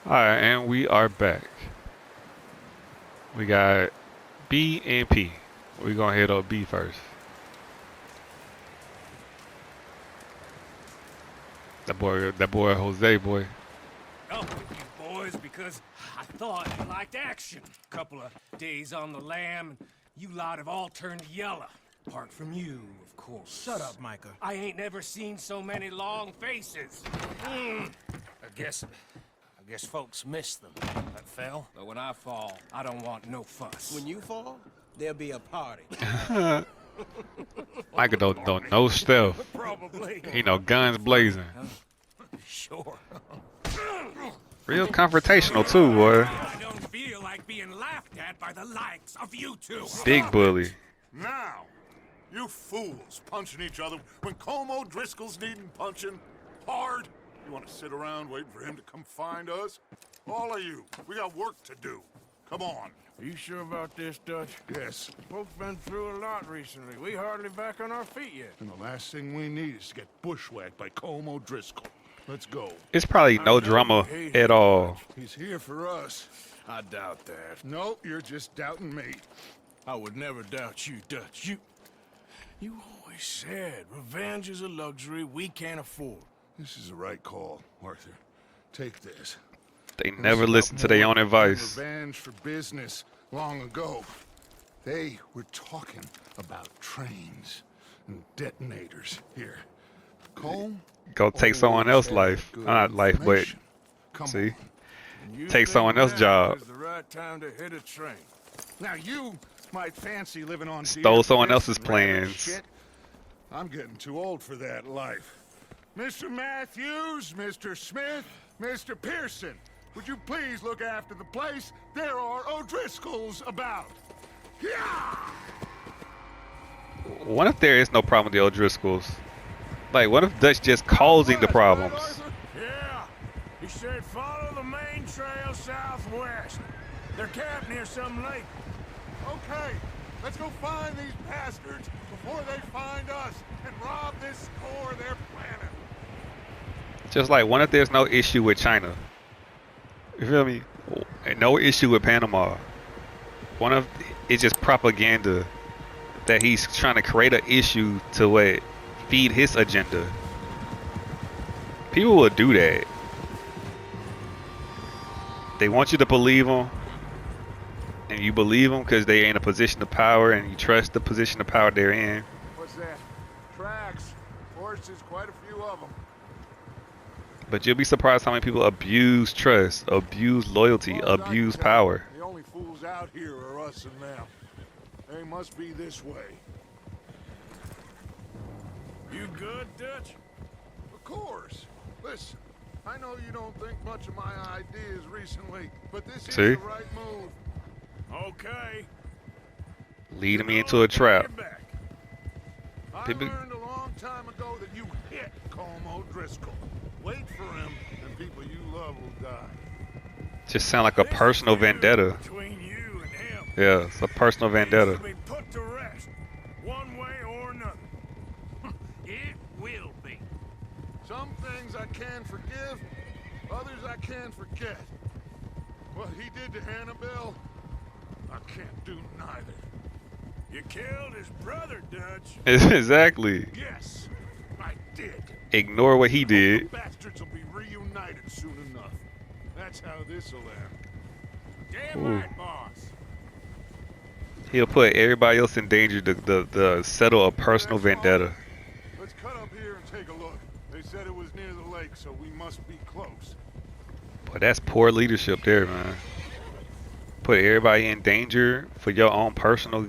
Alright, and we are back. We got B and P. We're gonna hit up B first. That boy Jose boy. Up with you boys because I thought you liked action. Couple of days on the lam, and you lot have all turned yellow. Apart from you, of course. Shut up, Micah. I ain't never seen so many long faces. I guess folks miss them. That fell. But when I fall, I don't want no fuss. When you fall, there'll be a party. Micah don't know stuff. Probably. You know, guns blazing. Sure. Real confrontational too, boy. I don't feel like being laughed at by the likes of you two. Big bully. Now, you fools punching each other when Como Driscoll's needing punching hard. You want to sit around waiting for him to come find us? All of you, we got work to do. Come on. Are you sure about this, Dutch? Yes. Folks been through a lot recently. We hardly back on our feet yet. And the last thing we need is to get bushwhacked by Como Driscoll. Let's go. It's probably no drama at all. He's here for us. I doubt that. No, you're just doubting me. I would never doubt you, Dutch. You always said revenge is a luxury we can't afford. This is the right call, Arthur. Take this. They never listen to their own advice. Revenge for business long ago. They were talking about trains and detonators here. Colm? Go take someone else's life. Not life, but see? You Take think someone else's now job. is the right time to hit a train. Now you might fancy living on Stole deer, someone fish, else's and rabbit plans. shit. I'm getting too old for that life. Mr. Matthews, Mr. Smith, Mr. Pearson, would you please look after the place? There are O'Driscolls about. Yeah! What if there is no problem with the O'Driscolls? Like, what if Dutch just causing the problems? Yeah, he said follow the main trail southwest. They're camped near some lake. Okay, let's go find these bastards before they find us and rob this core they're planning. Just like, what if there's no issue with China? You feel me? And no issue with Panama. One of it's just propaganda that he's trying to create an issue to what feed his agenda. People will do that. They want you to believe them, and you believe them because they're in a position of power, and you trust the position of power they're in. What's that? Tracks. Horses, quite a few of them. But you'll be surprised how many people abuse trust, abuse loyalty, abuse power. The only fools out here are us and them. They must be this way. You good, Dutch? Of course. Listen, I know you don't think much of my ideas recently, but this is See? the right move. Okay. Leading me into a trap. Get back. I People- learned a long time ago that you hit Como Driscoll. Wait for him, and people you love will die. Just sound like a This personal feud vendetta. between you and him Yeah, it's a personal needs vendetta. to be put to rest, one way or another. It will be. Some things I can forgive, others I can't forget. What he did to Annabelle, I can't do neither. You killed his brother, Dutch. Exactly. Yes, I did. Ignore what he The did. bastards will be reunited soon enough. That's how this'll end. Damn Ooh. right, boss. He'll put everybody else in danger to settle a personal vendetta. Let's cut up here and take a look. They said it was near the lake, so we must be close. But that's poor leadership there, man. Put everybody in danger for your own personal.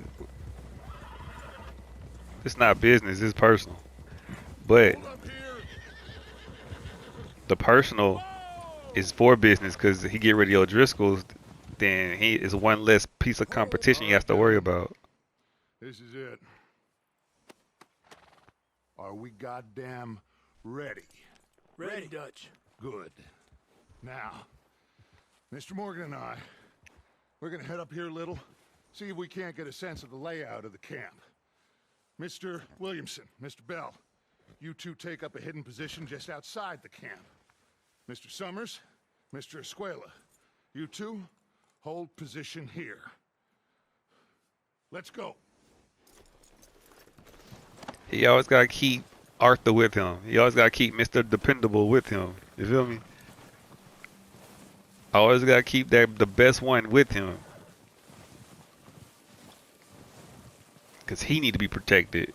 It's not business, it's personal. But Hold up here. the personal is for business because he get rid of your Driscolls, then he is one less piece of competition he has to worry about. This is it. Are we goddamn ready? Ready, Dutch. Good. Now, Mr. Morgan and I, we're gonna head up here a little, see if we can't get a sense of the layout of the camp. Mr. Williamson, Mr. Bell, you two take up a hidden position just outside the camp. Mr. Summers, Mr. Escuela, you two hold position here. Let's go. He always gotta keep Arthur with him. He always gotta keep Mr. Dependable with him. You feel me? Always gotta keep the best one with him. Cause he need to be protected.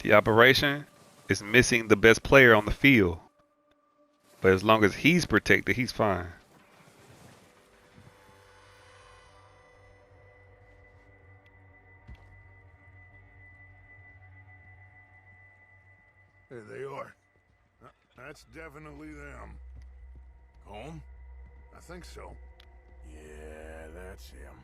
The operation is missing the best player on the field. But as long as he's protected, he's fine. There they are. That's definitely them. Home? I think so. Yeah, that's him.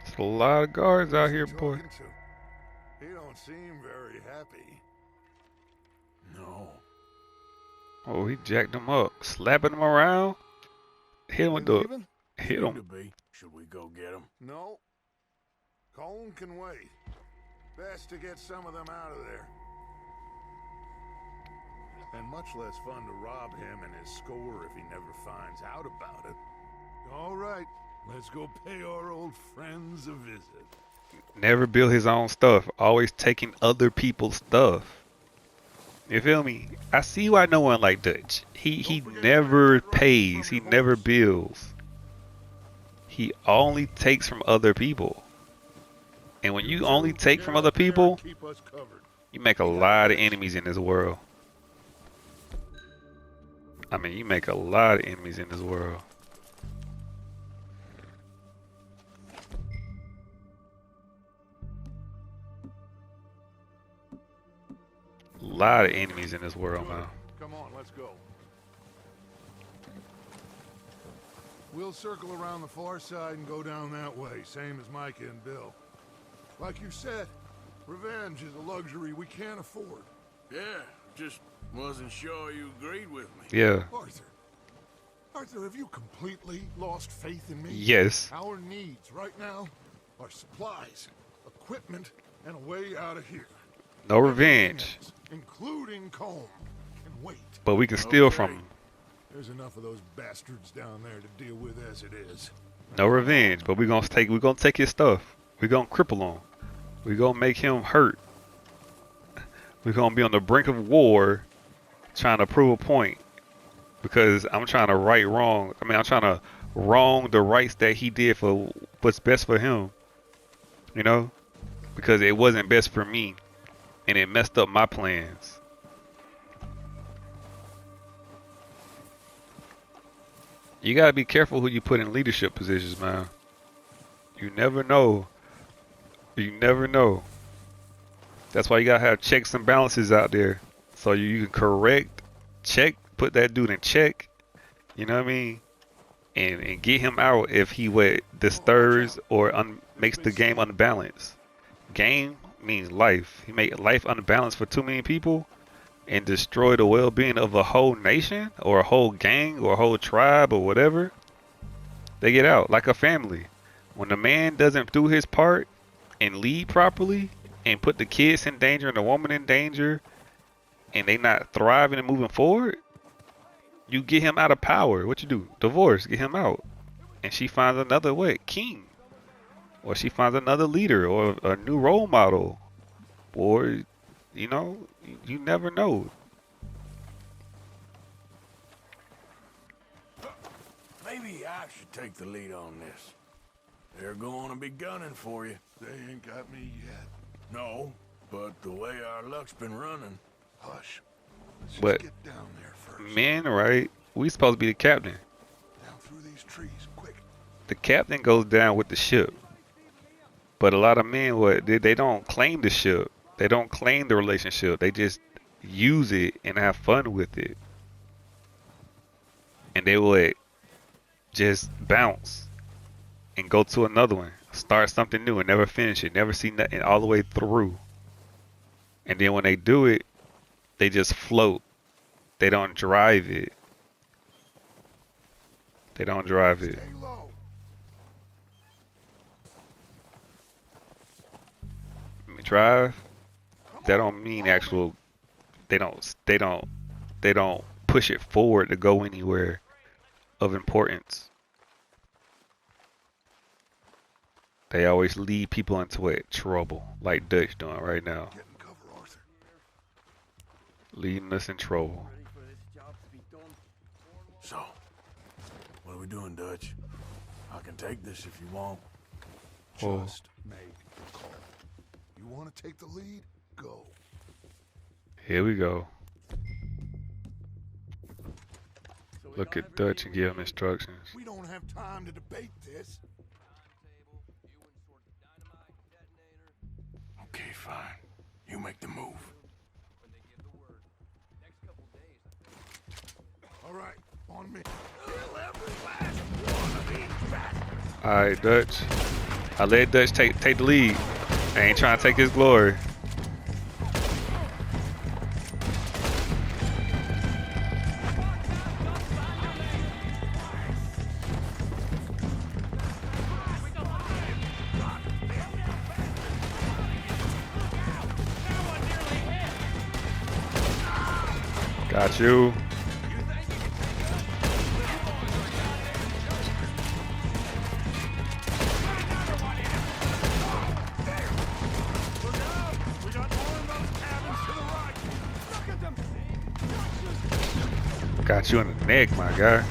There's a lot of guards out here, boy. Talking to? He don't seem very happy. No. Oh, he jacked him up, slapping him around. Hit him with the Leaving? hit Seem to him. be. Should we go get him? No. Colin can wait. Best to get some of them out of there. And much less fun to rob him and his score if he never finds out about it. All right, let's go pay our old friends a visit. Never build his own stuff. Always taking other people's stuff. You feel me? I see why no one like Dutch. He never pays. He never builds. He only takes from other people. And when you only take from other people, Keep us covered. you make a lot of enemies in this world. I mean, you make a lot of enemies in this world. A lot of enemies in this world, man. Come on, let's go. We'll circle around the far side and go down that way, same as Micah and Bill. Like you said, revenge is a luxury we can't afford. Yeah, just wasn't sure you agreed with me. Yeah. Arthur, have you completely lost faith in me? Yes. Our needs right now are supplies, equipment, and a way out of here. No revenge. Including comb and weight. But we can steal from him. There's enough of those bastards down there to deal with as it is. No revenge. But we're gonna take his stuff. We're gonna cripple him. We're gonna make him hurt. We're gonna be on the brink of war trying to prove a point. Because I'm trying to right wrong. I mean, I'm trying to wrong the rights that he did for what's best for him. You know? Because it wasn't best for me. And it messed up my plans. You gotta be careful who you put in leadership positions, man. You never know. You never know. That's why you gotta have checks and balances out there. So you can correct, check, put that dude in check. You know what I mean? And get him out if he disturbs or makes the game unbalanced. Game means life. He made life unbalanced for too many people and destroy the well-being of a whole nation or a whole gang or a whole tribe or whatever. They get out like a family. When the man doesn't do his part and lead properly and put the kids in danger and the woman in danger and they not thriving and moving forward, you get him out of power. What you do? Divorce. Get him out. And she finds another king. Or she finds another leader or a new role model. Or, you know, you never know. Maybe I should take the lead on this. They're going to be gunning for you. They ain't got me yet. No, but the way our luck's been running. Hush. Let's But just get down there first. men, right? We supposed to be the captain. Down through these trees, quick. The captain goes down with the ship. But a lot of men, they don't claim the ship. They don't claim the relationship. They just use it and have fun with it. And they would just bounce and go to another one. start something new and never finish it, never see nothing all the way through. And then when they do it, they just float. They don't drive it. They don't drive it. Stay low. I mean, drive. That don't mean actual. They don't push it forward to go anywhere of importance. They always lead people into it, trouble, like Dutch doing right now. Get in cover, Arthur. Leading us in trouble. So, what are we doing, Dutch? I can take this if you want. Whoa. Just make the call. You want to take the lead? Go. Here we go. Look at Dutch and give him instructions. We don't have time to debate this. Okay, fine. You make the move. All right, on me. Alright, Dutch. I let Dutch take the lead. I ain't trying to take his glory. Got you. Got you in the neck, my guy.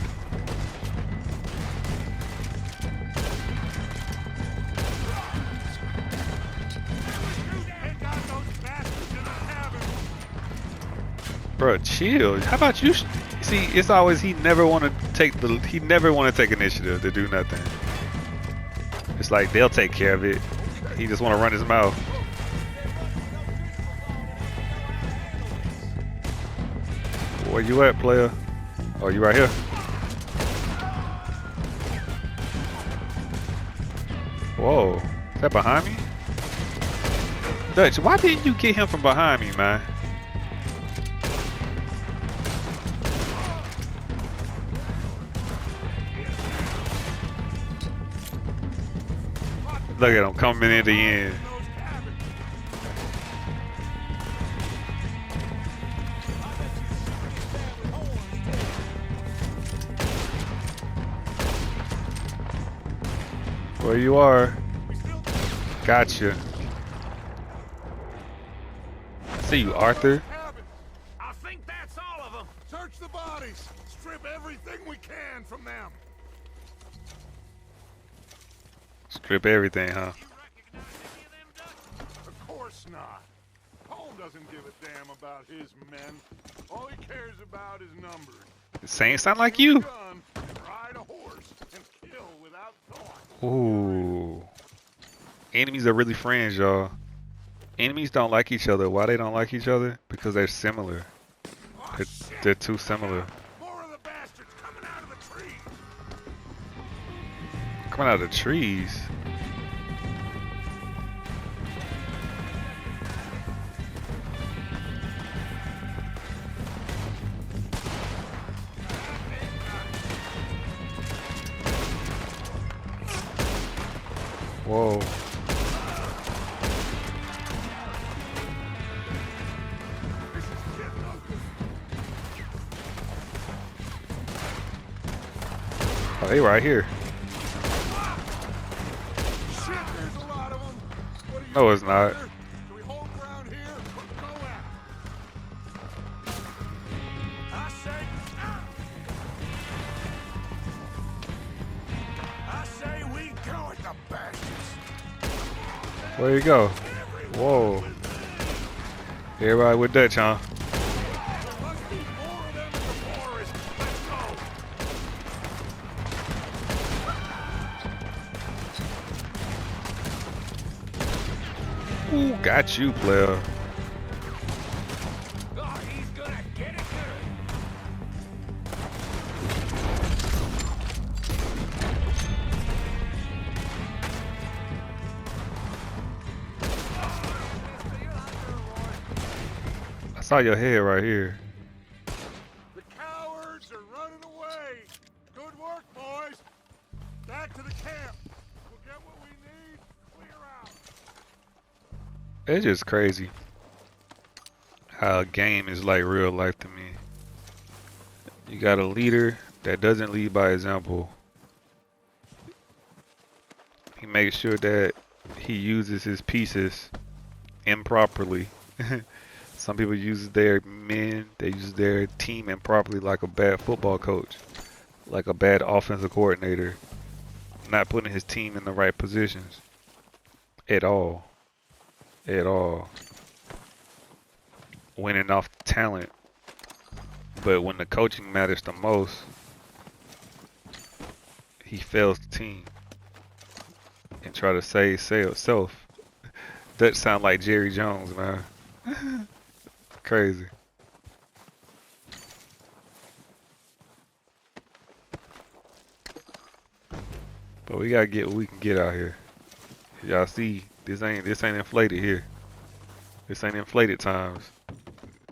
Bro, chill. How about you? See, it's always he never want to take initiative to do nothing. It's like they'll take care of it. He just want to run his mouth. Where you at, player? Oh, you right here? Whoa, is that behind me? Dutch, why didn't you get him from behind me, man? Look at him coming in the end. Where you are? Gotcha. I see you, Arthur. I think that's all of them. Search the bodies. Strip everything we can from them. Strip everything, huh? You recognize any of them, Dutch? Of course not. Paul doesn't give a damn about his men. All he cares about is numbers. Same sound like you. Gun, ride a horse, and kill without thought. Ooh. Enemies are really friends, y'all. Enemies don't like each other. Why they don't like each other? Because they're similar. They're too similar. More of the bastards coming out of the trees. Coming out of the trees. Whoa. Oh, they right here. Shit, there's a lot of them. What do you No, it's think, not. Arthur? Do we hold ground here or go at it? I say we go at the bastards. Where you go? Whoa. Everybody with Dutch, huh? There must be more of them in the forest. Let's go. Ooh, got you, player. Oh, he's gonna get it good. saw your head right here. The cowards are running away. Good work, boys. Back to the camp. We'll get what we need. Clear out. It's just crazy how a game is like real life to me. You got a leader that doesn't lead by example. He makes sure that he uses his pieces improperly. Some people use their men, they use their team improperly, like a bad football coach, like a bad offensive coordinator, not putting his team in the right positions at all. At all. Winning off talent. But when the coaching matters the most, he fails the team and try to save self. That sound like Jerry Jones, man. Crazy. But we gotta get what we can get out here. Y'all see, this ain't inflated here. This ain't inflated times.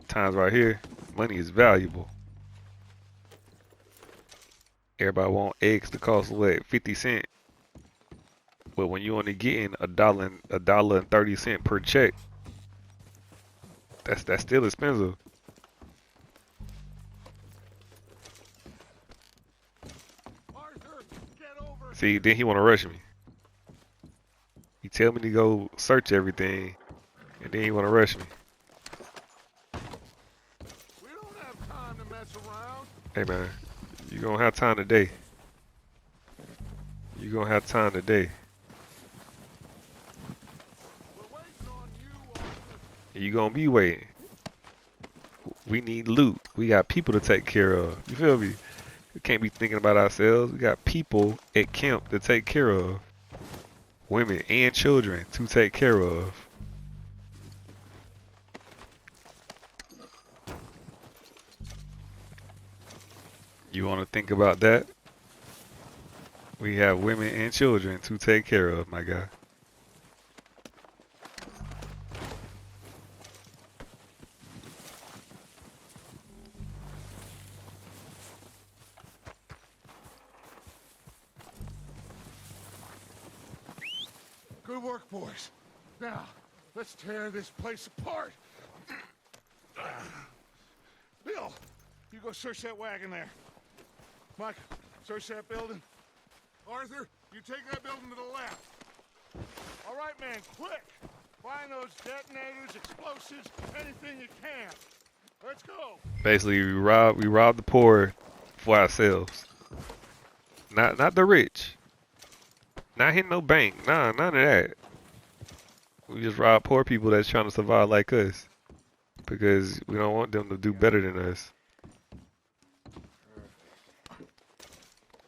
Times right here, money is valuable. Everybody want eggs to cost what, 50 cents. But when you only getting $1.30 per check, that's still expensive. Arthur, get over. See, then he want to rush me. He tell me to go search everything, and then he want to rush me. We don't have time to mess around. Hey man, you gonna have time today. You gonna have time today. We're waiting on you, Arthur. You gonna be waiting. We need loot. We got people to take care of. You feel me? We can't be thinking about ourselves. We got people at camp to take care of. Women and children to take care of. You want to think about that? We have women and children to take care of, my guy. Good work, boys. Now, let's tear this place apart. Bill, you go search that wagon there. Mike, search that building. Arthur, you take that building to the left. All right, man, quick. Find those detonators, explosives, anything you can. Let's go. Basically, we rob the poor for ourselves. Not the rich. Not hitting no bank. Nah, none of that. We just rob poor people that's trying to survive like us. Because we don't want them to do better than us.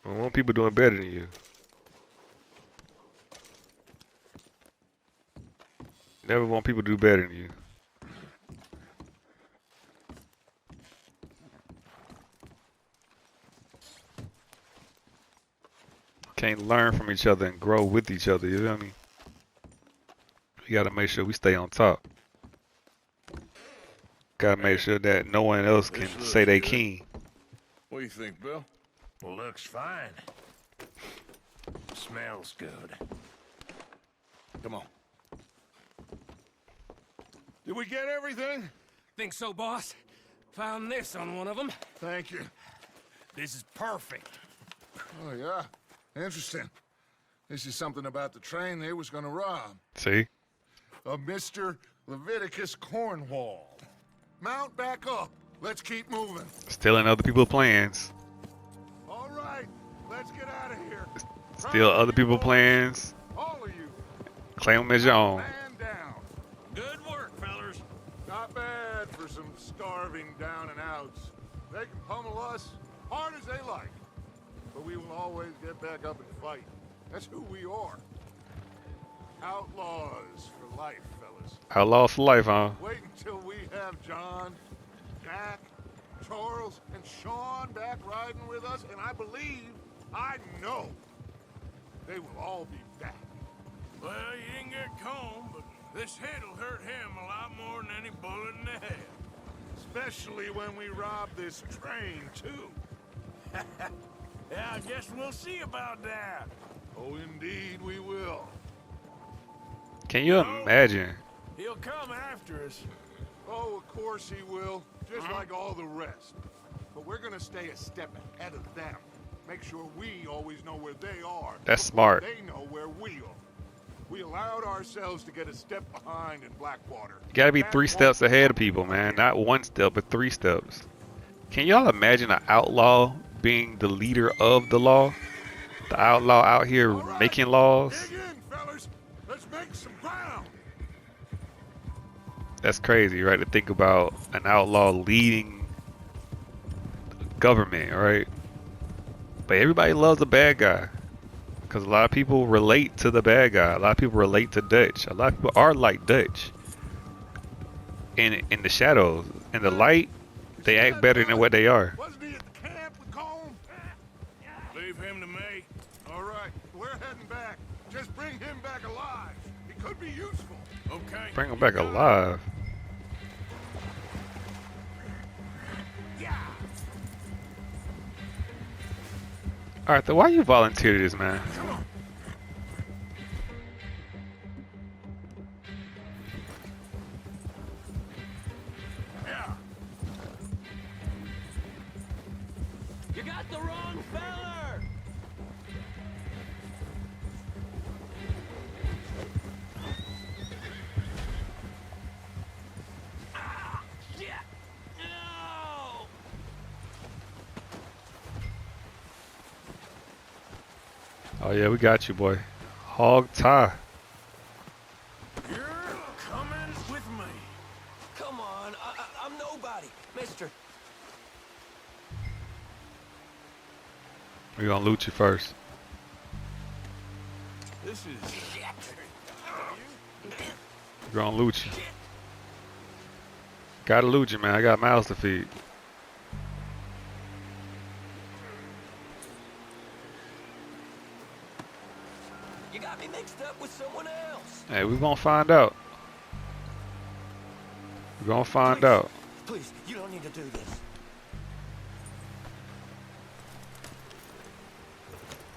I don't want people doing better than you. Never want people to do better than you. Can't learn from each other and grow with each other, you feel me? We gotta make sure we stay on top. Gotta make sure that no one else can say they king. What do you think, Bill? Well, looks fine. Smells good. Come on. Did we get everything? Think so, boss? Found this on one of them. Thank you. This is perfect. Oh, yeah. Interesting. This is something about the train they was gonna rob. See? Of Mr. Leviticus Cornwall. Mount back up. Let's keep moving. Stealing other people's plans. All right, let's get out of here. Steal other people's plans. All of you. Claim them as your own. Man down. Good work, fellers. Not bad for some starving down and outs. They can pummel us hard as they like. But we will always get back up and fight. That's who we are. Outlaws for life, fellas. Outlaws for life, huh? Wait until we have John, Jack, Charles, and Sean back riding with us, and I know, they will all be back. Well, you didn't get Combe, but this hit'll hurt him a lot more than any bullet in the head. Especially when we rob this train, too. Yeah, I guess we'll see about that. Oh, indeed we will. Can you imagine? He'll come after us. Oh, of course he will. Just like all the rest. But we're gonna stay a step ahead of them. Make sure we always know where they are. That's before smart. They know where we are. We allowed ourselves to get a step behind in Blackwater. You gotta be That 3 won't steps ahead of happen people, man. again. Not 1 step, but 3 steps. Can y'all imagine an outlaw being the leader of the law? The outlaw out here All right, making laws? dig in, fellas. Let's make some ground. That's crazy, right? To think about an outlaw leading government, right? But everybody loves a bad guy. Because a lot of people relate to the bad guy. A lot of people relate to Dutch. A lot of people are like Dutch. In the shadows. In the light, they act better than what they are. Wasn't he at the camp with Colm? Leave him to me. All right, we're heading back. Just bring him back alive. He could be useful. Okay. Bring them back alive. Arthur, why you volunteer this, man? Yeah. You got the wrong feller! Ah, shit! No! Oh yeah, we got you, boy. Hog tie. You're coming with me. Come on, I'm nobody, mister. We're gonna loot you first. This is... We're gonna loot you. Gotta loot you, man. I got mouths to feed. You got me mixed up with someone else. Hey, we're gonna find out. We're gonna find Please. out. Please, you don't need to do this.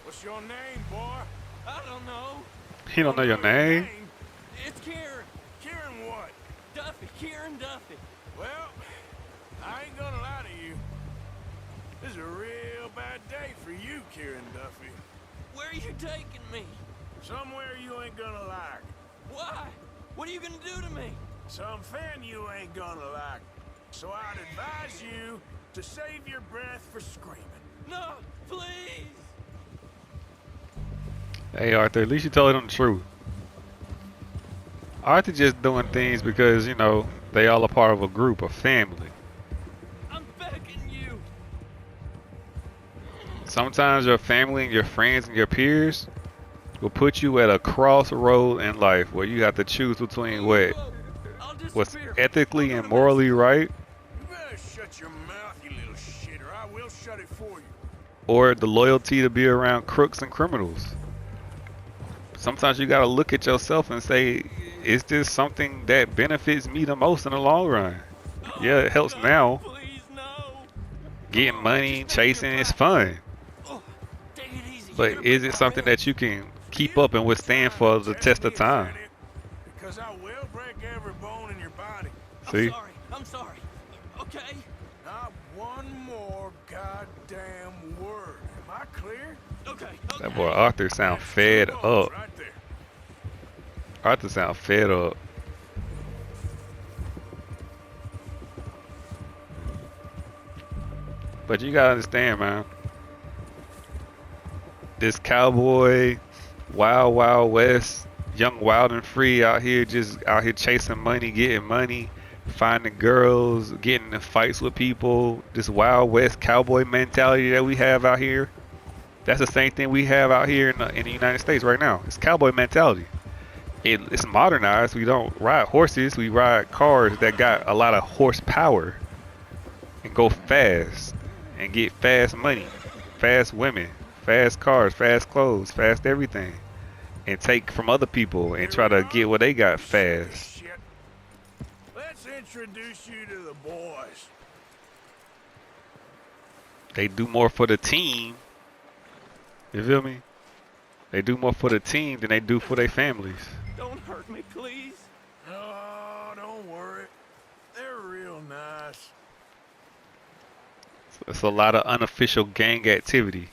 What's your name, boy? I don't know. He don't know your name? It's Kieran. Kieran what? Duffy. Kieran Duffy. Well, I ain't gonna lie to you. This is a real bad day for you, Kieran Duffy. Where are you taking me? Somewhere you ain't gonna like. Why? What are you gonna do to me? Something you ain't gonna like. So I'd advise you to save your breath for screaming. No, please. Hey, Arthur, at least you told him the truth. Arthur just doing things because, you know, they all a part of a group, a family. I'm begging you. Sometimes your family and your friends and your peers will put you at a crossroad in life where you have to choose between I'll what's disappear. ethically I'll and go to morally right You better shut your mouth, you little shitter. I will shut it for you. or the loyalty to be around crooks and criminals. Sometimes you gotta look at yourself and say, is this something that benefits me the most in the long run? Yeah, it helps No, now. Please, no. Getting money, chasing, it's fun. Oh, take it easy. But You're is gonna it something that you can keep up and withstand for the test of time? Because I will break every bone in your body. See? I'm sorry. Okay? Not one more goddamn word. Am I clear? Okay. That boy Arthur sound fed Two goals up. right there. Arthur sound fed up. But you gotta understand, man. This cowboy, wild, wild west, young, wild and free out here, just out here chasing money, getting money, finding girls, getting in fights with people. This wild west cowboy mentality that we have out here. That's the same thing we have out here in the United States right now. It's cowboy mentality. It's modernized. We don't ride horses. We ride cars that got a lot of horsepower and go fast and get fast money, fast women, fast cars, fast clothes, fast everything, and take from other people and try to get what they got fast. Shit. Let's introduce you to the boys. They do more for the team. You feel me? They do more for the team than they do for their families. Don't hurt me, please. Oh, don't worry. They're real nice. It's a lot of unofficial gang activity.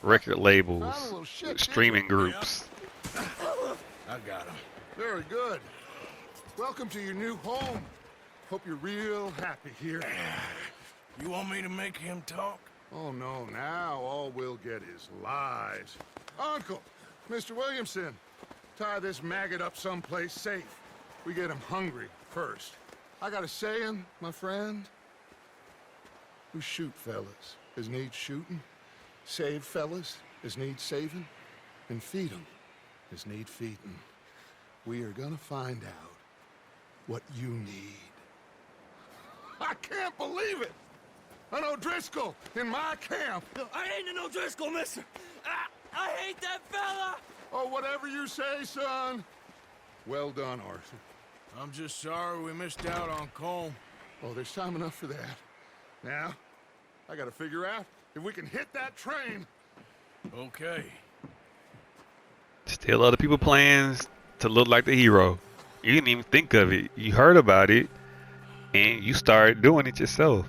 Record labels, Found a little shit, didn't streaming groups. I got him. Very good. Welcome to your new home. Hope you're real happy here. You want me to make him talk? Oh, no, now all we'll get is lies. Uncle, Mr. Williamson, tie this maggot up someplace safe. We get him hungry first. I got a saying, my friend. We shoot fellas as need shooting, save fellas as need saving, and feed 'em as need feeding. We are gonna find out what you need. I can't believe it! An O'Driscoll in my camp! I ain't an O'Driscoll, mister. I hate that fella. Oh, whatever you say, son. Well done, Arthur. I'm just sorry we missed out on Colm. Oh, there's time enough for that. Now, I gotta figure out if we can hit that train. Okay. Steal other people's plans to look like the hero. You didn't even think of it. You heard about it, and you started doing it yourself.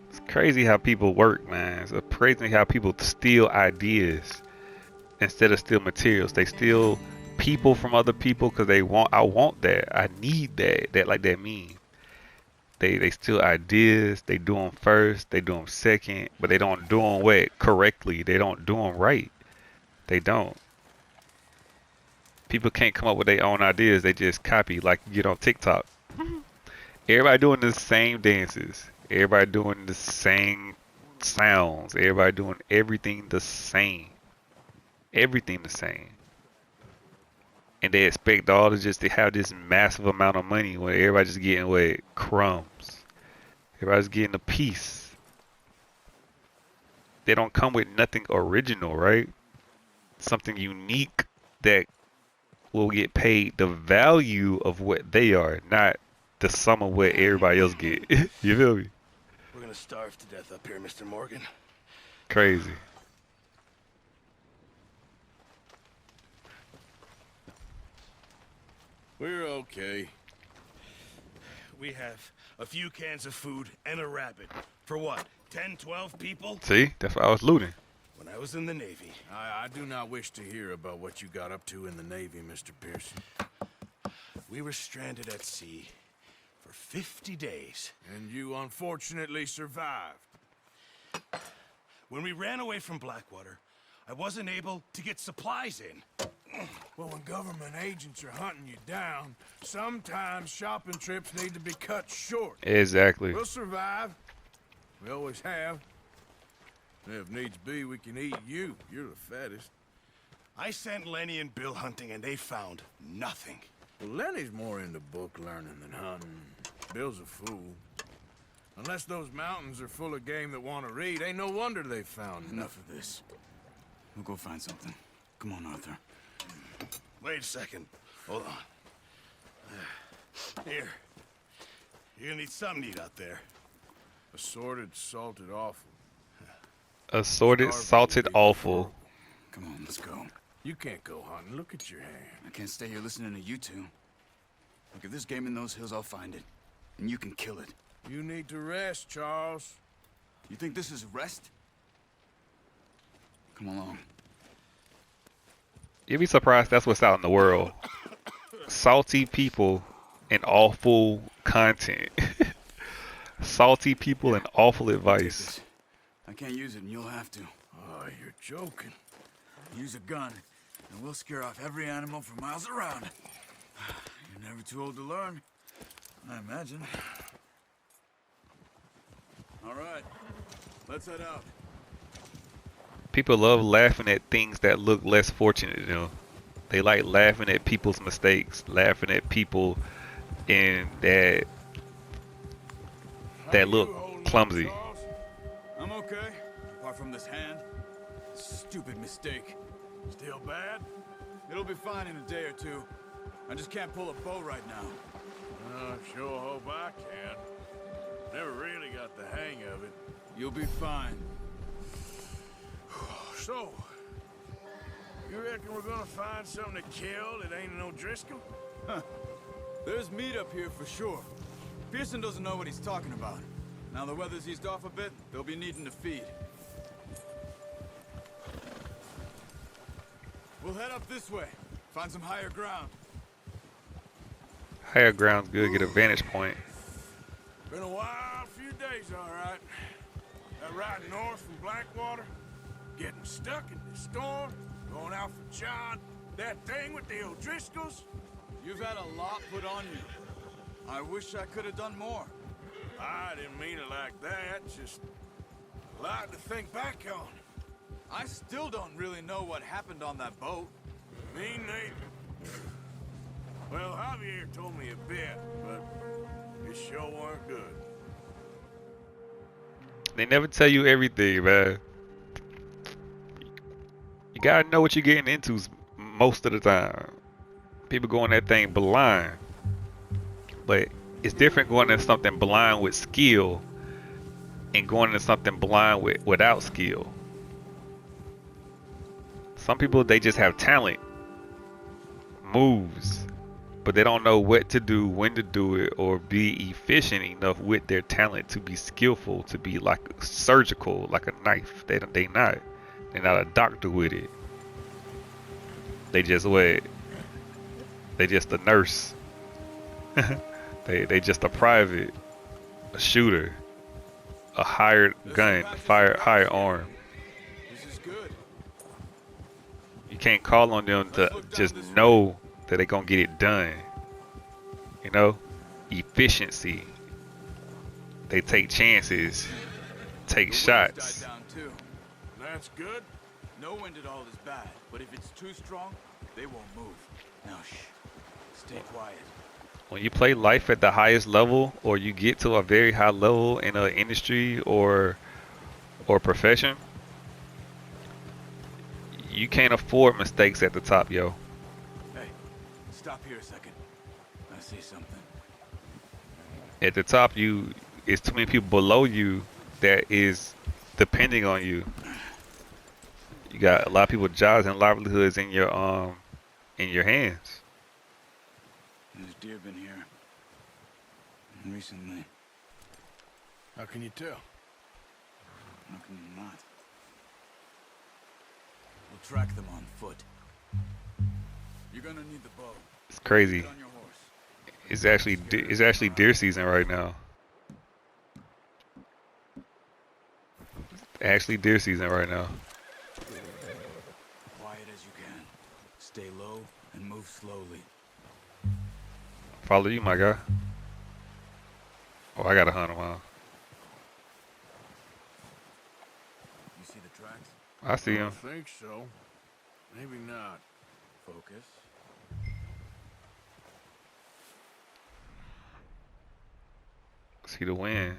It's crazy how people work, man. It's crazy how people steal ideas instead of steal materials. They steal people from other people because they want. I want that. I need that. That mean. They steal ideas. They do them first. They do them second, but they don't do them correctly. They don't do them right. They don't. People can't come up with their own ideas. They just copy like you get on TikTok. Everybody doing the same dances. Everybody doing the same sounds. Everybody doing everything the same. Everything the same. And they expect all to just to have this massive amount of money when everybody's just getting away crumbs. Everybody's getting a piece. They don't come with nothing original, right? Something unique that will get paid the value of what they are, not the sum of what everybody else get. You feel me? We're gonna starve to death up here, Mr. Morgan. Crazy. We're okay. We have a few cans of food and a rabbit. For what, 10, 12 people? See? That's why I was looting. When I was in the Navy. I do not wish to hear about what you got up to in the Navy, Mr. Pearson. We were stranded at sea for 50 days. And you unfortunately survived. When we ran away from Blackwater, I wasn't able to get supplies in. Well, when government agents are hunting you down, sometimes shopping trips need to be cut short. Exactly. We'll survive. We always have. And if needs be, we can eat you. You're the fattest. I sent Lenny and Bill hunting, and they found nothing. Well, Lenny's more into book learning than hunting. Bill's a fool. Unless those mountains are full of game that want to read, ain't no wonder they found Enough of this. We'll go find something. Come on, Arthur. Wait a second. Hold on. Here. You're gonna need something to eat out there. Assorted, salted offal. Assorted, salted offal. Come on, let's go. You can't go hunting. Look at your hand. I can't stay here listening to you two. Look, if there's game in those hills, I'll find it. And you can kill it. You need to rest, Charles. You think this is rest? Come along. You'd be surprised that's what's out in the world. Salty people and awful content. Salty people and awful Take advice. this. I can't use it, and you'll have to. Oh, you're joking. Use a gun, and we'll scare off every animal for miles around. You're never too old to learn, I imagine. All right, let's head out. People love laughing at things that look less fortunate, you know. They like laughing at people's mistakes, laughing at people in that look clumsy. I'm okay, apart from this hand. Stupid mistake. Still bad? It'll be fine in a day or two. I just can't pull a bow right now. I sure hope I can. Never really got the hang of it. You'll be fine. So, you reckon we're gonna find something to kill that ain't an O'Driscoll? Huh. There's meat up here for sure. Pearson doesn't know what he's talking about. Now the weather's eased off a bit, they'll be needing to feed. We'll head up this way. Find some higher ground. Higher ground's good. Get a vantage point. Been a wild few days, all right. That ride north from Blackwater, getting stuck in the storm, going out for John, that thing with the O'Driscolls. You've had a lot put on you. I wish I could have done more. I didn't mean it like that, just a lot to think back on. I still don't really know what happened on that boat. Me neither. Well, Javier told me a bit, but it sure weren't good. They never tell you everything, man. You gotta know what you're getting into most of the time. People go in that thing blind. But it's different going into something blind with skill and going into something blind without skill. Some people, they just have talent, moves, but they don't know what to do, when to do it, or be efficient enough with their talent to be skillful, to be like surgical, like a knife. They're not a doctor with it. They just what? They just a nurse. they just a private, a shooter, a hired gun, hired arm. This is good. You can't call on them to just know that they're gonna get it done. You know, efficiency. They take chances, take shots. Died down too. That's good. No wind at all is bad, but if it's too strong, they won't move. Now shh. Stay quiet. When you play life at the highest level, or you get to a very high level in an industry or profession, you can't afford mistakes at the top, yo. Hey, stop here a second. I see something. At the top, it's too many people below you that is depending on you. You got a lot of people's jobs and livelihoods in your hands. There's deer been here. Recently. How can you tell? How can you not? We'll track them on foot. You're gonna need the bow. It's crazy. Get on your horse. It's actually deer season right now. Actually deer season right now. Quiet as you can. Stay low and move slowly. Follow you, my guy. Oh, I gotta hunt him, huh? You see the tracks? I see I him. think so. Maybe not. Focus. See the wind.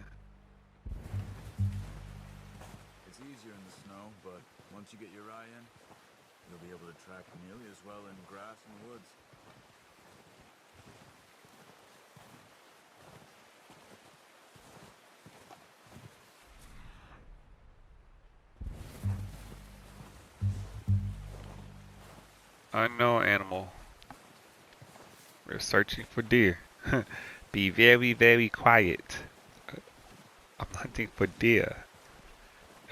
It's easier in the snow, but once you get your eye in, you'll be able to track nearly as well in grass and woods. Unknown animal. We're searching for deer. Be very, very quiet. I'm hunting for deer.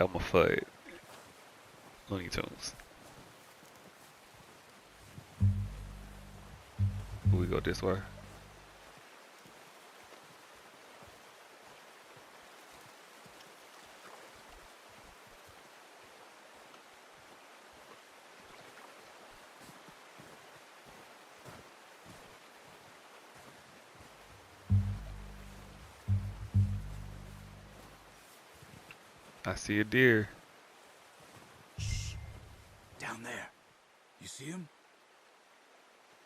Elmer Fudd. Looney Tunes. We go this way. I see a deer. Shh. Down there. You see him?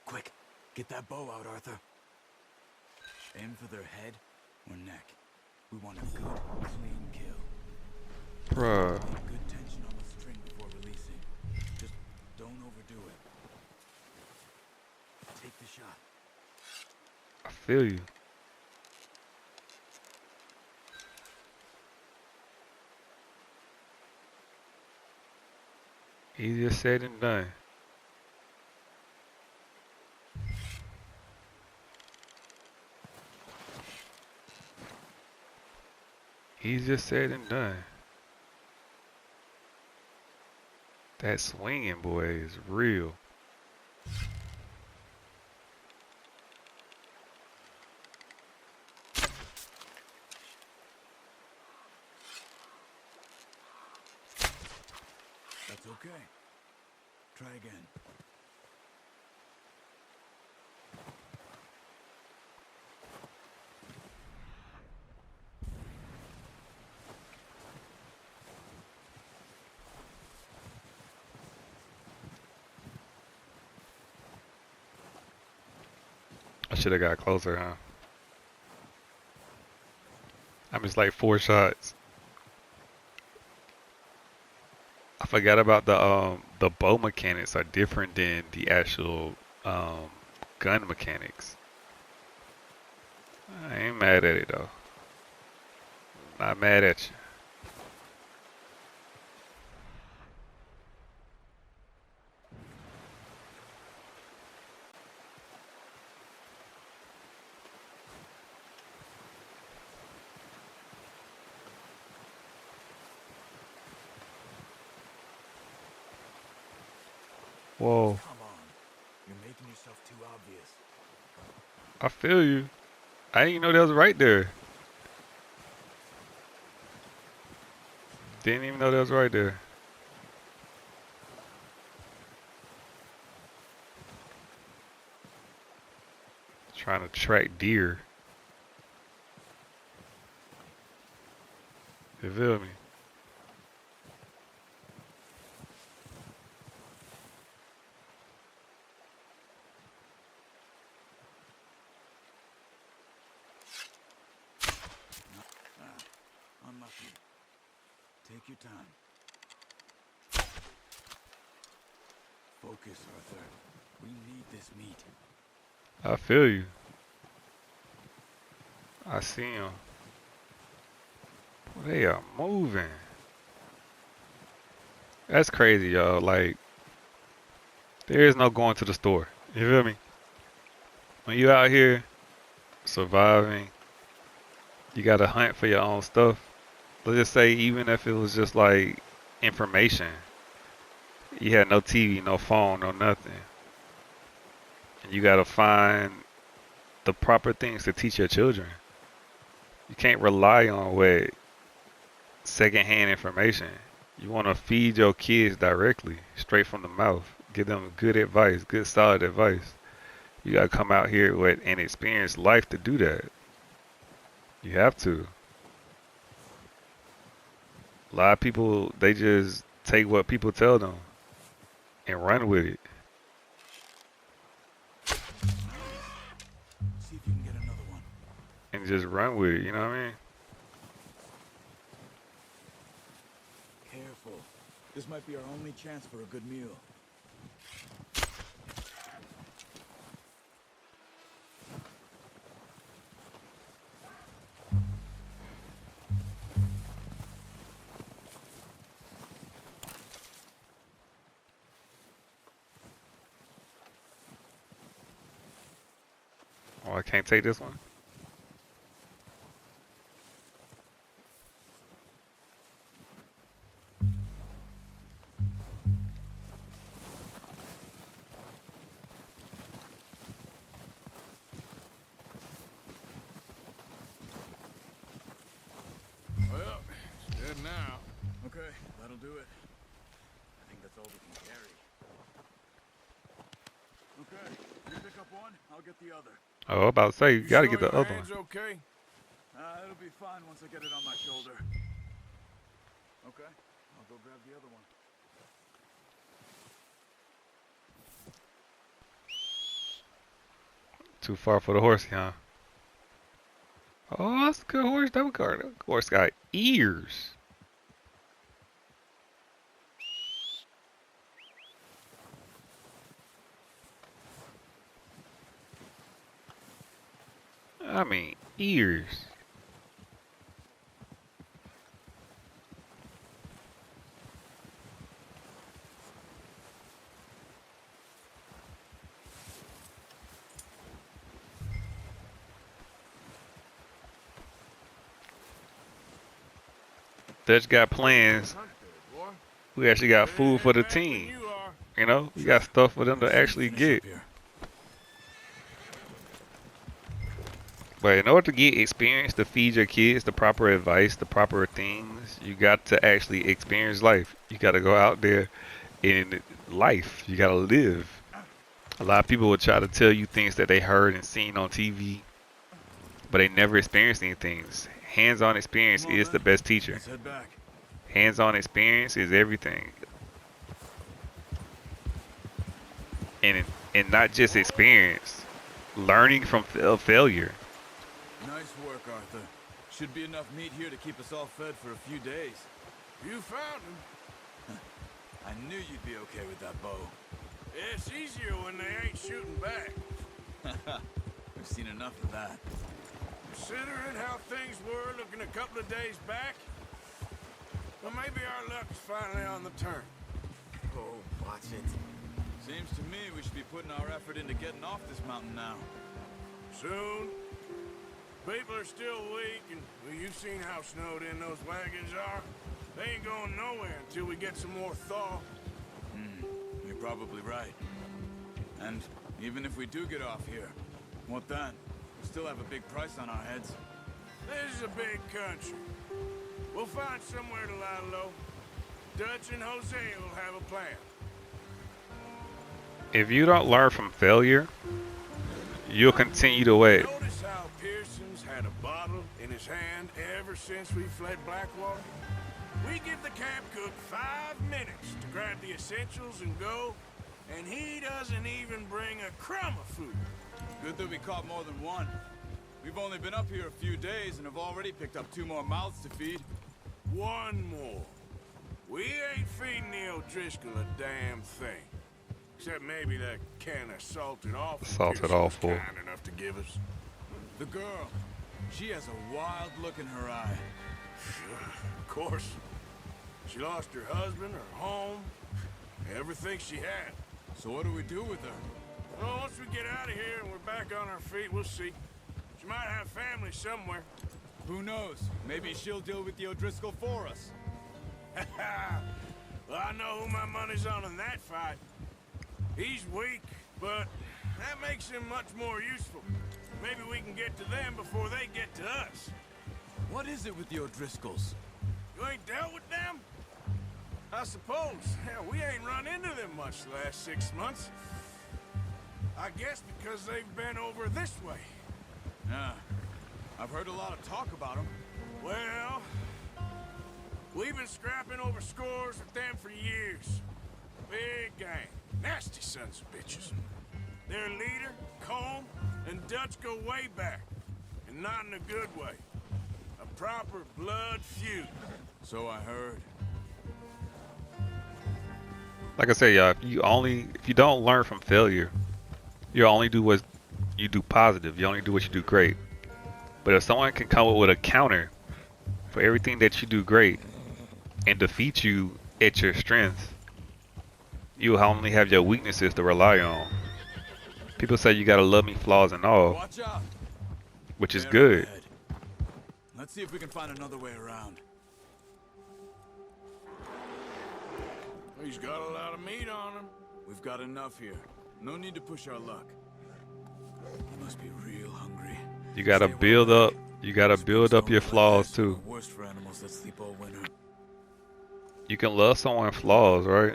Quick, get that bow out, Arthur. Aim for their head or neck. We want a good, clean kill. Bruh. Good tension on the string before releasing. Just don't overdo it. Take the shot. feel you. Easier said than done. Easier said than done. That swinging, boy, is real. That's okay. Try again. I should have got closer, huh? I missed like 4 shots. I forgot about the bow mechanics are different than the actual gun mechanics. I ain't mad at it though. Not mad at you. Whoa, Come on. You're making yourself too obvious. I feel you. I didn't even know that was right there. Didn't even know that was right there. Trying to track deer. You feel me? Unlucky. Take your time. Focus, Arthur. We need this meat. I feel you. I see him. They are moving. That's crazy, y'all. Like, there is no going to the store. You feel me? When you out here surviving, you gotta hunt for your own stuff. Let's just say, even if it was just like information, you had no TV, no phone, no nothing, and you gotta find the proper things to teach your children. You can't rely on what secondhand information. You want to feed your kids directly, straight from the mouth. Give them good advice, good solid advice. You gotta come out here with an experienced life to do that. You have to. A lot of people, they just take what people tell them and run with it. See if you can get another one. And just run with it, you know what I mean? Careful. This might be our only chance for a good meal. Oh, I can't take this one? Well, it's dead now. Okay, that'll do it. I think that's all we can carry. Okay, you pick up one, I'll get the other. Oh, I'm about to say, you gotta get the your other one. hand's okay? It'll be fine once I get it on my shoulder. Okay, I'll go grab the other one. Too far for the horse, huh? Oh, that's a good horse. That horse got ears. I mean, years. Dutch got plans. We actually got food for the team. You know, we got stuff for them to actually get. But in order to get experience to feed your kids the proper advice, the proper things, you got to actually experience life. You got to go out there in life. You got to live. A lot of people will try to tell you things that they heard and seen on TV, but they never experienced anything. Hands-on experience is the best teacher. Hands-on experience is everything. And not just experience, learning from failure. Nice work, Arthur. Should be enough meat here to keep us all fed for a few days. You found him. I knew you'd be okay with that bow. It's easier when they ain't shooting back. We've seen enough of that. Considering how things were looking a couple of days back, well, maybe our luck is finally on the turn. Oh, watch it. Seems to me we should be putting our effort into getting off this mountain now. Soon. People are still weak, and well, you've seen how snowed in those wagons are. They ain't going nowhere until we get some more thaw. You're probably right. And even if we do get off here, what then? We still have a big price on our heads. This is a big country. We'll find somewhere to lie low. Dutch and Jose will have a plan. If you don't learn from failure, you'll continue to wait. Notice how Pearson's had a bottle in his hand ever since we fled Blackwater? We give the camp cook 5 minutes to grab the essentials and go, and he doesn't even bring a crumb of food. Good that we caught more than one. We've only been up here a few days and have already picked up 2 more mouths to feed. One more. We ain't feeding the O'Driscoll a damn thing. Except maybe that can of salted offal. Salted offal. Kind enough to give us. The girl. She has a wild look in her eye. Of course. She lost her husband, her home, everything she had. So what do we do with her? Well, once we get out of here and we're back on our feet, we'll see. She might have family somewhere. Who knows? Maybe she'll deal with the O'Driscoll for us. Well, I know who my money's on in that fight. He's weak, but that makes him much more useful. Maybe we can get to them before they get to us. What is it with the O'Driscolls? You ain't dealt with them? I suppose. Hell, we ain't run into them much the last 6 months. I guess because they've been over this way. Yeah. I've heard a lot of talk about them. Well, we've been scrapping over scores with them for years. Big gang. Nasty sons of bitches. Their leader, Combe, and Dutch go way back. And not in a good way. A proper blood feud. So I heard. Like I said, y'all, if you don't learn from failure, you only do what you do positive. You only do what you do great. But if someone can come up with a counter for everything that you do great and defeat you at your strength, you only have your weaknesses to rely on. People say you gotta love me, flaws and all, Watch out. which is They're good. ahead. Let's see if we can find another way around. He's got a lot of meat on him. We've got enough here. No need to push our luck. He must be real hungry. You gotta build up. You gotta build up your flaws too. Worst for animals that sleep all winter. You can love someone's flaws, right?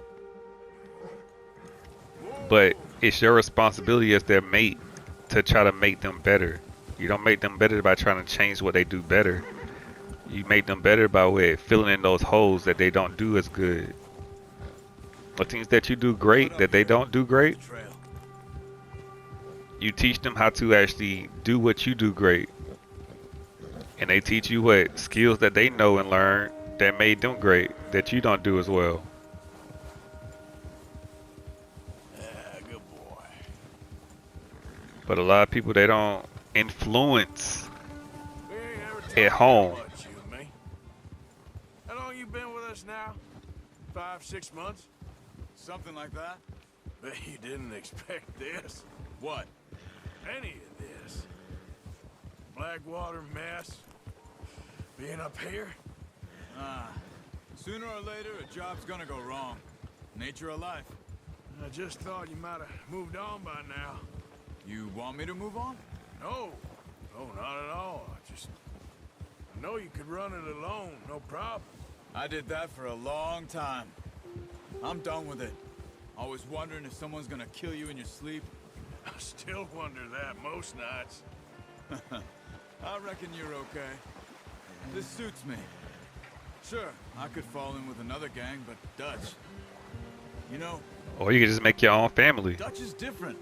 But it's your responsibility as their mate to try to make them better. You don't make them better by trying to change what they do better. You make them better by filling in those holes that they don't do as good. The things that you do great that they don't do great, you teach them how to actually do what you do great. And they teach you what skills that they know and learn that made them great that you don't do as well. Good boy. But a lot of people, they don't influence We ain't ever at talked home. much, you and me. How long you been with us now? 5, 6 months? Something like that. Bet you didn't expect this. What? Any of this. Blackwater mess. Being up here. Sooner or later, a job's gonna go wrong. Nature of life. I just thought you might have moved on by now. You want me to move on? No. No, not at all. I know you could run it alone, no problem. I did that for a long time. I'm done with it. Always wondering if someone's gonna kill you in your sleep. I still wonder that most nights. I reckon you're okay. This suits me. Sure, I could fall in with another gang, but Dutch... You know, Or you can just make your own family. Dutch is different.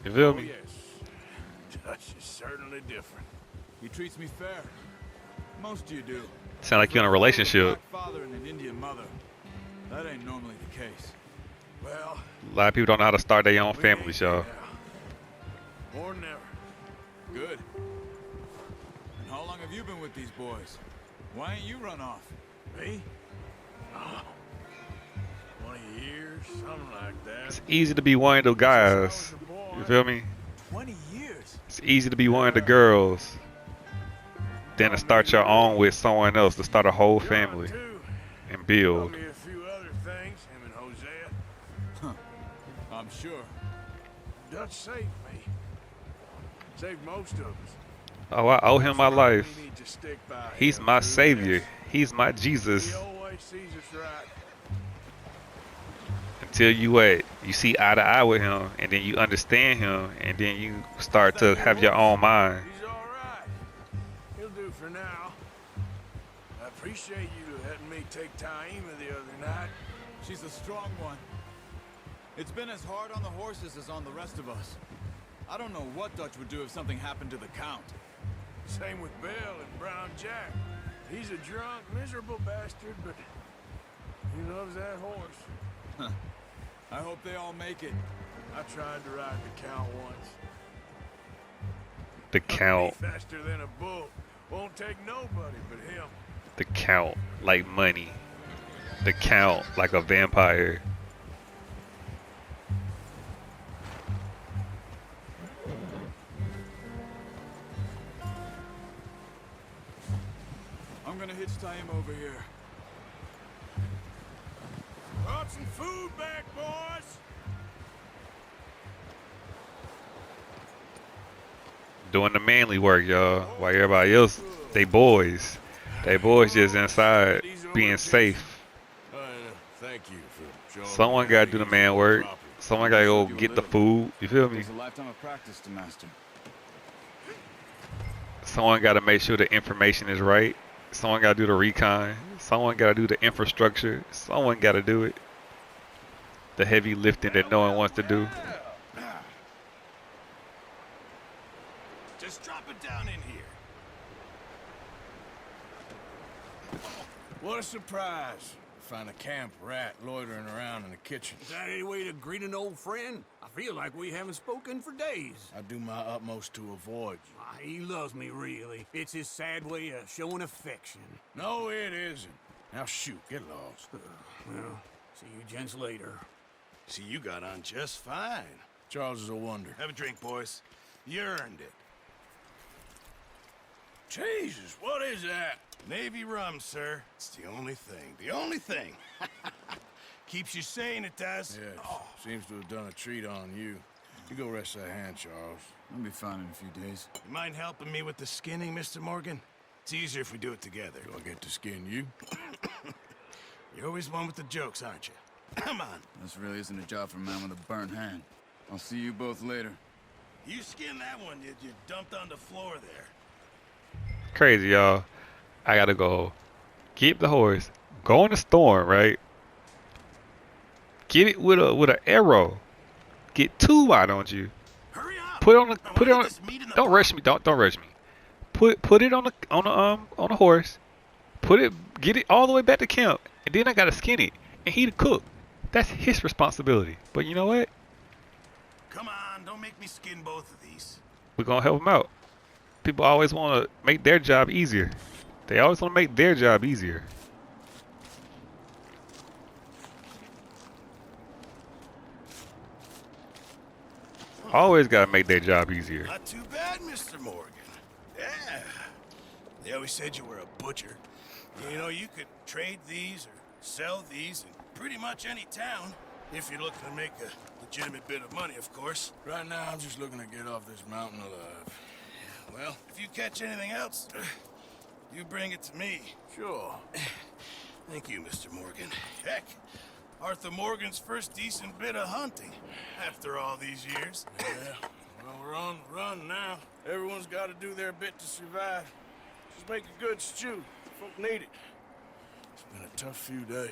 You feel Oh, me? yes. Dutch is certainly different. He treats me fair. Most of you do. Sound like you're in a relationship. Black father and an Indian mother. That ain't normally the case. Well, A lot of people don't know how to start their own we families, ain't y'all. now. More than ever. Good. And how long have you been with these boys? Why ain't you run off? Me? Oh, 20 years, something like that. It's easy to be one of the guys. Since I was a boy. You feel me? 20 years? It's easy to be one of the girls. Then to start your own with someone else, to start a whole John, family too. and Told build. me a few other things, him and Hosea. I'm sure. Dutch saved me. Saved most of us. Oh, I owe him my That's why life. we need to stick by He's him my through savior. this. He's my Jesus. He always sees us right. Until you see eye to eye with him, and then you understand him, and then you start to have your own mind. He's all right. He'll do for now. I appreciate you letting me take Taima the other night. She's a strong one. It's been as hard on the horses as on the rest of us. I don't know what Dutch would do if something happened to the Count. Same with Bill and Brown Jack. He's a drunk, miserable bastard, but he loves that horse. I hope they all make it. I tried to ride the Count once. The Count. Faster than a bull. Won't take nobody but him. The Count like money. The Count like a vampire. I'm gonna hitch Taima over here. Brought some food back, boys. Doing the manly work, y'all. While everybody else, they boys. They boys just inside being safe. Thank you for showing Someone me gotta how do to the use man it work. properly. Someone gotta go get the food. You feel me? Takes a lifetime of practice to master. Someone gotta make sure the information is right. Someone gotta do the recon. Someone gotta do the infrastructure. Someone gotta do it. The heavy lifting that no one wants to do. Just drop it down in here. What a surprise. Find a camp rat loitering around in the kitchen. Is that any way to greet an old friend? I feel like we haven't spoken for days. I do my utmost to avoid you. Ah, he loves me, really. It's his sad way of showing affection. No, it isn't. Now shoot, get lost. Well, see you gents later. See, you got on just fine. Charles is a wonder. Have a drink, boys. You earned it. Jesus, what is that? Navy rum, sir. It's the only thing. The only thing. Keeps you sane, it does. Yeah, seems to have done a treat on you. You go rest that hand, Charles. I'll be fine in a few days. You mind helping me with the skinning, Mr. Morgan? It's easier if we do it together. Do I get to skin you? You're always one with the jokes, aren't you? Come on. This really isn't a job for a man with a burnt hand. I'll see you both later. You skinned that one, did you? Dumped on the floor there. Crazy, y'all. I gotta go get the horse, go in the storm, right? Get it with an arrow. Get 2, why don't you? Hurry up. Put it on the I put it wanna on. get this meat in the Don't pot. rush me. Don't rush me. Put it on the horse. Get it all the way back to camp, and then I gotta skin it, and he the cook. That's his responsibility. But you know what? Come on, don't make me skin both of these. We're gonna help him out. People always want to make their job easier. They always want to make their job easier. Always got to make their job easier. Not too bad, Mr. Morgan. Yeah. They always said you were a butcher. You know, you could trade these or sell these in pretty much any town. If you're looking to make a legitimate bit of money, of course. Right now, I'm just looking to get off this mountain alive. Well, if you catch anything else, you bring it to me. Sure. Thank you, Mr. Morgan. Heck, Arthur Morgan's first decent bit of hunting after all these years. Yeah. Well, we're on the run now. Everyone's got to do their bit to survive. Just make a good stew. Folk need it. It's been a tough few days.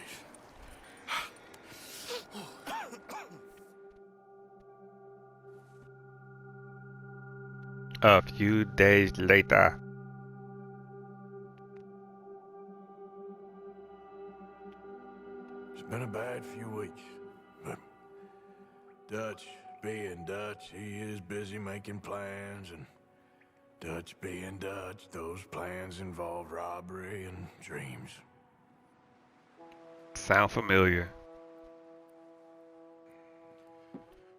A few days later. It's been a bad few weeks, but Dutch being Dutch, he is busy making plans, and Dutch being Dutch, those plans involve robbery and dreams. Sound familiar.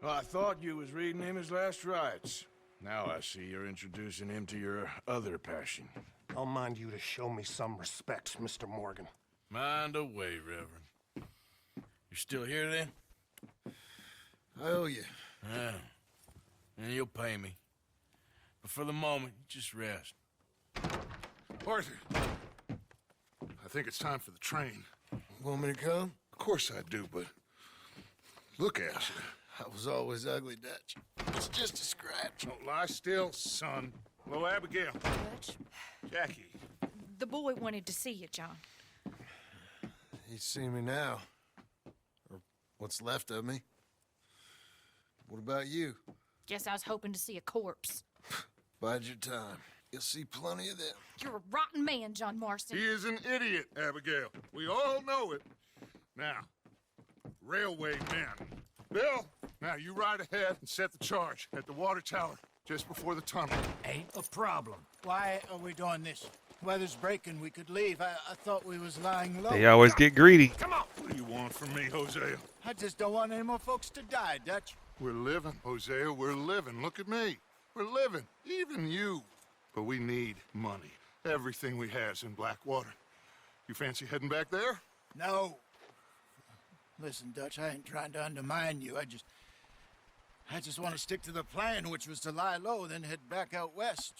Well, I thought you was reading him his last rites. Now I see you're introducing him to your other passion. I'll mind you to show me some respect, Mr. Morgan. Mind away, Reverend. You still here, then? I owe you. Yeah. And you'll pay me. But for the moment, just rest. Arthur, I think it's time for the train. Want me to come? Of course I do, but look at you. I was always ugly, Dutch. It's just a scratch. Don't lie still, son. Hello, Abigail. Dutch, Jackie. the boy wanted to see you, John. He's seen me now. Or what's left of me. What about you? Guess I was hoping to see a corpse. Bide your time. You'll see plenty of them. You're a rotten man, John Marston. He is an idiot, Abigail. We all know it. Now, railway men. Bill, now you ride ahead and set the charge at the water tower just before the tunnel. Ain't a problem. Why are we doing this? Weather's breaking. We could leave. I thought we was lying low. They always get greedy. Come on. What do you want from me, Hosea? I just don't want any more folks to die, Dutch. We're living, Hosea. We're living. Look at me. We're living. Even you. But we need money. Everything we have's in Blackwater. You fancy heading back there? No. Listen, Dutch, I ain't trying to undermine you. I just want to stick to the plan, which was to lie low, then head back out west.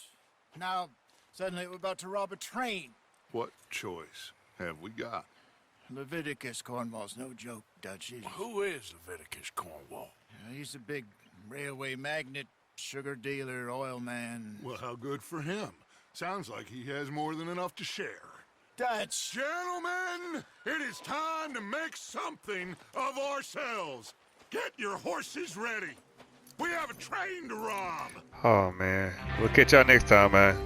Now, suddenly we're about to rob a train. What choice have we got? Leviticus Cornwall's no joke, Dutch. Who is Leviticus Cornwall? He's a big railway magnate, sugar dealer, oil man. Well, how good for him. Sounds like he has more than enough to share. Dutch! Gentlemen, it is time to make something of ourselves. Get your horses ready. We have a train to rob. Oh man. We'll catch y'all next time, man.